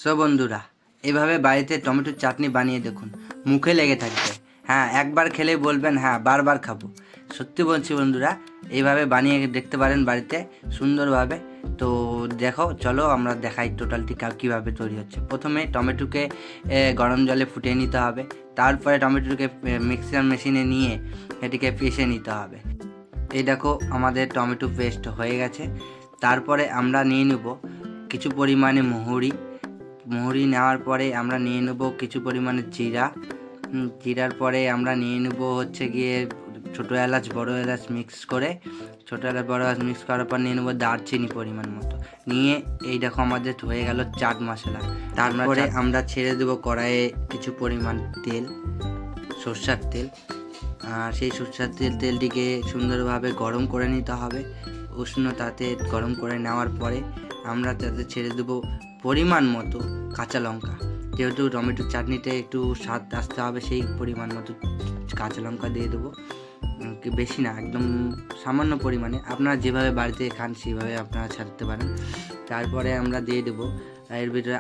So বন্ধুরা, এভাবে বাড়িতে টমেটোর চাটনি বানিয়ে দেখুন, মুখে লেগে থাকবে। হ্যাঁ, একবার খেলেই বলবেন হ্যাঁ বারবার খাবো। সত্যি বলছি বন্ধুরা, এইভাবে বানিয়ে দেখতে পারেন বাড়িতে সুন্দরভাবে। তো দেখো, চলো আমরা দেখাই টোটালটি কীভাবে তৈরি হচ্ছে। প্রথমে টমেটোকে গরম জলে ফুটিয়ে নিতে হবে। তারপরে টমেটোকে মিক্সার মেশিনে নিয়ে এটিকে পিষে নিতে হবে। এই দেখো, আমাদের টমেটো পেস্ট হয়ে গেছে। তারপরে আমরা নিয়ে নেব কিছু পরিমাণে মুহুরি নেওয়ার পরে আমরা নিয়ে নেব কিছু পরিমাণে জিরা। জিরার পরে আমরা নিয়ে নেব হচ্ছে গিয়ে ছোটো এলাচ বড় এলাচ মিক্স করে, ছোটো এলাচ বড় এলাচ মিক্স করার পর নিয়ে নেবো দারচিনি পরিমাণ মতো নিয়ে। এই দেখো আমাদের হয়ে গেল চাট মশলা। তারপরে আমরা ছেড়ে দেবো কড়াইয়ে কিছু পরিমাণ তেল, সর্ষের তেল। আর সেই সর্ষের তেলটিকে সুন্দরভাবে গরম করে নিতে হবে। উষ্ণতাতে গরম করে নেওয়ার পরে আমরা তাতে ছেড়ে দেবো পরিমাণ মতো কাঁচা লঙ্কা। যেহেতু টমেটোর চাটনিতে একটু স্বাদ আসতে হবে, সেই পরিমাণ মতো কাঁচা লঙ্কা দিয়ে দেবো। বেশি না, একদম সামান্য পরিমাণে, আপনারা যেভাবে বাড়িতে খান সেইভাবে আপনারা ছাড়তে পারেন। তারপরে আমরা দিয়ে দেবো এর ভিতরে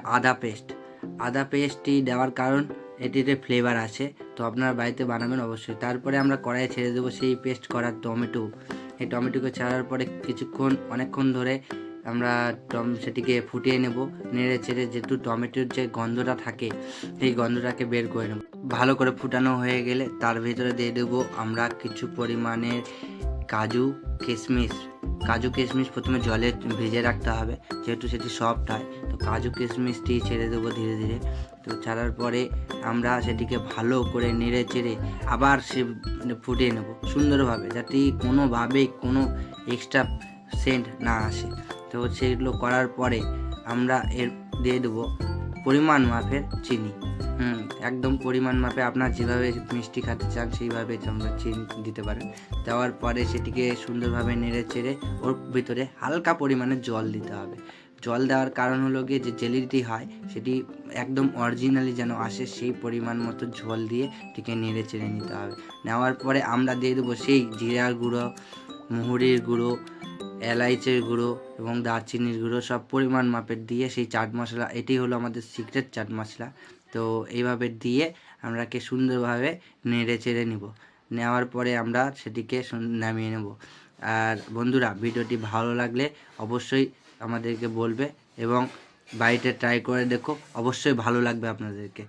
আদা পেস্টটি দেওয়ার কারণ এটিতে ফ্লেভার আছে, তো আপনারা বাড়িতে বানাবেন অবশ্যই। তারপরে আমরা কড়াইয়ে ছেড়ে দেবো সেই পেস্ট করা টমেটো। এই টমেটোকে ছাড়ার পরে অনেকক্ষণ ধরে আমরা সেটিকে ফুটিয়ে নেব, নেড়ে চেড়ে। যেহেতু টমেটোর যে গন্ধটা থাকে সেই গন্ধটাকে বের করে নেব। ভালো করে ফুটানো হয়ে গেলে তার ভিতরে দিয়ে দেবো আমরা কিছু পরিমাণে কাজু কিশমিশ প্রথমে জলে ভিজে রাখতে হবে, যেহেতু সেটি সফট হয়। তো কাজু কিশমিশটি ছেড়ে দেবো ধীরে ধীরে। তো ছাড়ার পরে আমরা সেটিকে ভালো করে নেড়ে চেড়ে আবার ফুটিয়ে নেব সুন্দরভাবে, যাতে কোনোভাবেই কোনো এক্সট্রা সেন্ট না আসে। তো সেগুলো করার পরে আমরা এর দিয়ে দেবো পরিমাণ মাপের চিনি। একদম পরিমাণ মাপে, আপনার যেভাবে মিষ্টি খেতে চান সেইভাবে আমরা চিনি দিতে পারেন। দেওয়ার পরে সেটিকে সুন্দরভাবে নেড়ে চেড়ে ওর ভিতরে হালকা পরিমাণে জল দিতে হবে। জল দেওয়ার কারণ হলো গিয়ে যে জেলিটি হয় সেটি একদম অরিজিনালি যেন আসে, সেই পরিমাণ মতো জল দিয়ে এটিকে নেড়ে চেড়ে নিতে হবে। নেওয়ার পরে আমরা দিয়ে দেবো সেই জিরার গুঁড়ো, মুহুরির গুঁড়ো, এলাইচের গুঁড়ো এবং দারচিনির গুঁড়ো, সব পরিমাণ মাপের দিয়ে সেই চাট মশলা। এটি হলো আমাদের সিক্রেট চাট মশলা। তো এইভাবে দিয়ে আমরাকে সুন্দরভাবে নেড়ে চেড়ে নিব। নেওয়ার পরে আমরা সেটিকে নামিয়ে নেব। আর বন্ধুরা, ভিডিওটি ভালো লাগলে অবশ্যই আমাদেরকে বলবে এবং বাড়িতে ট্রাই করে দেখো, অবশ্যই ভালো লাগবে আপনাদেরকে।